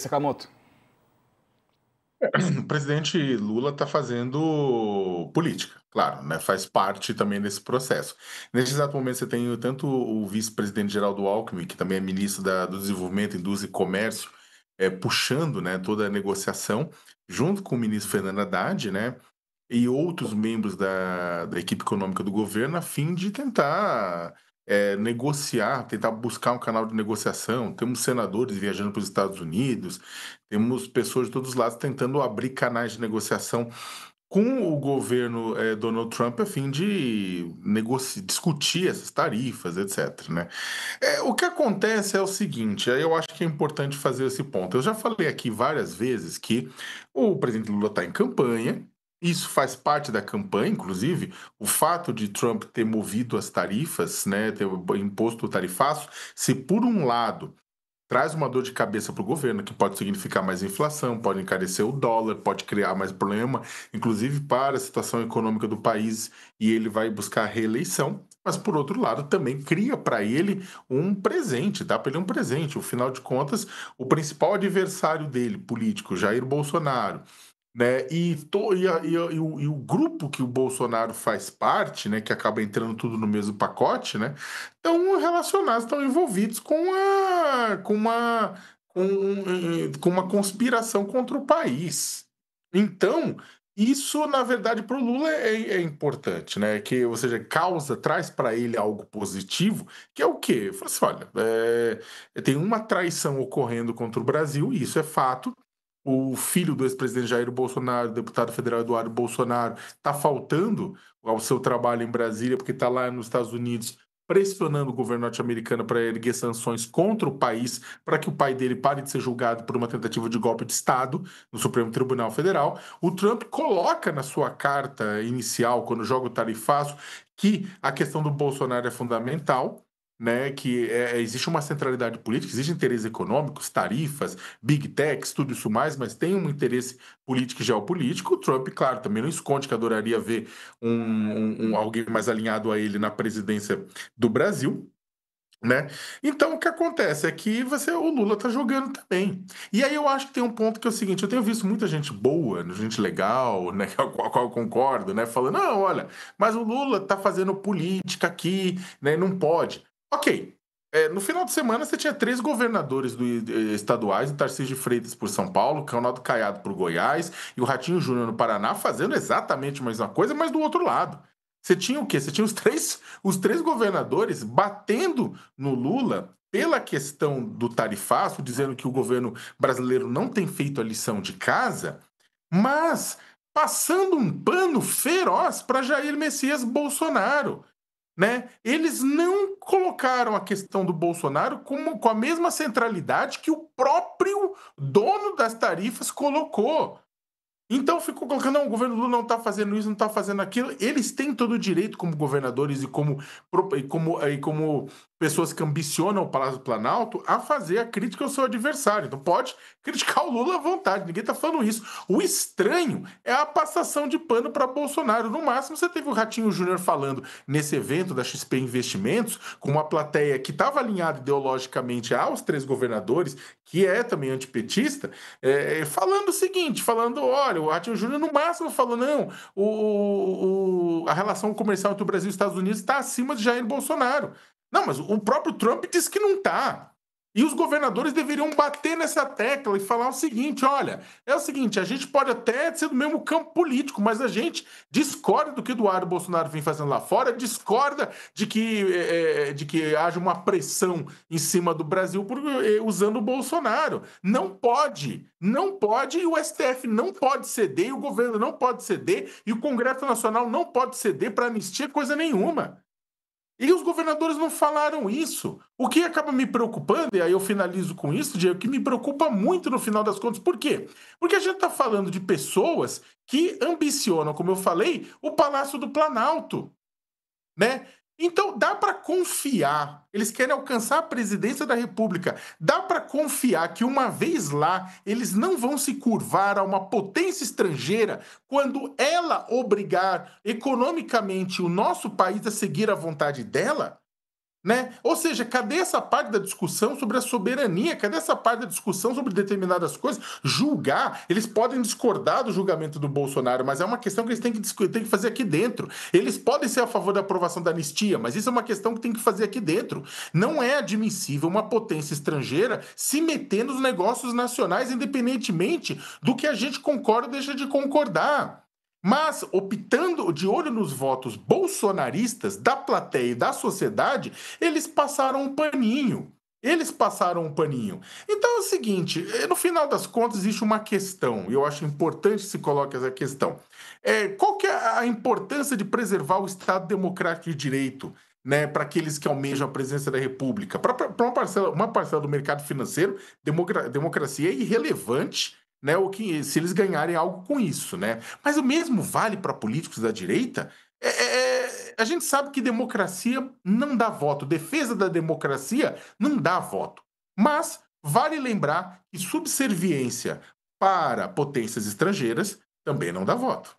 Sakamoto. O presidente Lula está fazendo política, claro, né? Faz parte também desse processo. Neste exato momento, você tem tanto o vice-presidente Geraldo Alckmin, que também é ministro do Desenvolvimento, Indústria e Comércio, puxando, né, toda a negociação, junto com o ministro Fernando Haddad, né? E outros membros da equipe econômica do governo, a fim de tentar negociar, tentar buscar um canal de negociação. Temos senadores viajando para os Estados Unidos, temos pessoas de todos os lados tentando abrir canais de negociação com o governo Donald Trump, a fim de discutir essas tarifas, etc. Né? O que acontece é o seguinte, aí eu acho que é importante fazer esse ponto. Eu já falei aqui várias vezes que o presidente Lula está em campanha. Isso faz parte da campanha, inclusive, o fato de Trump ter movido as tarifas, né, ter imposto o tarifaço, se por um lado traz uma dor de cabeça para o governo, que pode significar mais inflação, pode encarecer o dólar, pode criar mais problema, inclusive para a situação econômica do país, e ele vai buscar a reeleição. Mas, por outro lado, também cria para ele um presente, dá para ele um presente. Afinal de contas, o principal adversário dele, político, Jair Bolsonaro, né? E o grupo que o Bolsonaro faz parte, né, que acaba entrando tudo no mesmo pacote, né, estão relacionados, estão envolvidos com uma conspiração contra o país. Então, isso, na verdade, para o Lula é importante, né? Que, ou seja, traz para ele algo positivo, que é o quê? Fala assim, olha, tem uma traição ocorrendo contra o Brasil, e isso é fato. O filho do ex-presidente Jair Bolsonaro, deputado federal Eduardo Bolsonaro, está faltando ao seu trabalho em Brasília, porque está lá nos Estados Unidos pressionando o governo norte-americano para erguer sanções contra o país, para que o pai dele pare de ser julgado por uma tentativa de golpe de Estado no Supremo Tribunal Federal. O Trump coloca na sua carta inicial, quando joga o tarifaço, que a questão do Bolsonaro é fundamental, né, que existe uma centralidade política, existem interesses econômicos, tarifas, big techs, tudo isso mais, mas tem um interesse político e geopolítico. O Trump, claro, também não esconde que adoraria ver alguém mais alinhado a ele na presidência do Brasil. Né? Então, o que acontece é que o Lula está jogando também. E aí eu acho que tem um ponto que é o seguinte: eu tenho visto muita gente boa, gente legal, né, com a qual eu concordo, né, falando, não, olha, mas o Lula está fazendo política aqui, né, não pode. Ok. No final de semana você tinha 3 governadores estaduais, o Tarcísio de Freitas por São Paulo, o Ronaldo Caiado por Goiás e o Ratinho Júnior no Paraná fazendo exatamente a mesma coisa, mas do outro lado. Você tinha o quê? Você tinha os três governadores batendo no Lula pela questão do tarifaço, dizendo que o governo brasileiro não tem feito a lição de casa, mas passando um pano feroz para Jair Messias Bolsonaro. Né? Eles não colocaram a questão do Bolsonaro com a mesma centralidade que o próprio dono das tarifas colocou. Então ficou colocando, não, o governo Lula não está fazendo isso, não está fazendo aquilo. Eles têm todo o direito como governadores e como pessoas que ambicionam o Palácio do Planalto a fazer a crítica ao seu adversário. Então pode criticar o Lula à vontade, ninguém está falando isso. O estranho é a passação de pano para Bolsonaro. No máximo você teve o Ratinho Júnior falando nesse evento da XP Investimentos, com uma plateia que estava alinhada ideologicamente aos 3 governadores, que é também antipetista, falando o seguinte, olha, o Ratinho Júnior no máximo falou, não, a relação comercial entre o Brasil e os Estados Unidos está acima de Jair Bolsonaro. Não, mas o próprio Trump disse que não está. E os governadores deveriam bater nessa tecla e falar o seguinte, olha, é o seguinte, a gente pode até ser do mesmo campo político, mas a gente discorda do que Eduardo Bolsonaro vem fazendo lá fora, discorda de que haja uma pressão em cima do Brasil usando o Bolsonaro. Não pode, e o STF não pode ceder, e o governo não pode ceder, e o Congresso Nacional não pode ceder para anistia coisa nenhuma. E os governadores não falaram isso. O que acaba me preocupando, e aí eu finalizo com isso, Diego, que me preocupa muito no final das contas. Por quê? Porque a gente está falando de pessoas que ambicionam, como eu falei, o Palácio do Planalto, né? Então dá para confiar, eles querem alcançar a presidência da República, dá para confiar que uma vez lá eles não vão se curvar a uma potência estrangeira quando ela obrigar economicamente o nosso país a seguir a vontade dela? né? Ou seja, cadê essa parte da discussão sobre a soberania? Cadê essa parte da discussão sobre determinadas coisas? Julgar, eles podem discordar do julgamento do Bolsonaro, mas é uma questão que eles têm que discutir, têm que fazer aqui dentro. Eles podem ser a favor da aprovação da anistia, mas isso é uma questão que tem que fazer aqui dentro. Não é admissível uma potência estrangeira se meter nos negócios nacionais, independentemente do que a gente concorda ou deixa de concordar. Mas, optando de olho nos votos bolsonaristas da plateia e da sociedade, eles passaram um paninho. Eles passaram um paninho. Então é o seguinte: no final das contas, existe uma questão, e eu acho importante que se coloque essa questão. Qual que é a importância de preservar o Estado Democrático de Direito? Né, para aqueles que almejam a presidência da República? Para uma parcela do mercado financeiro, democracia é irrelevante, né, o que se eles ganharem algo com isso, né? Mas o mesmo vale para políticos da direita. A gente sabe que democracia não dá voto, defesa da democracia não dá voto. Mas vale lembrar que subserviência para potências estrangeiras também não dá voto.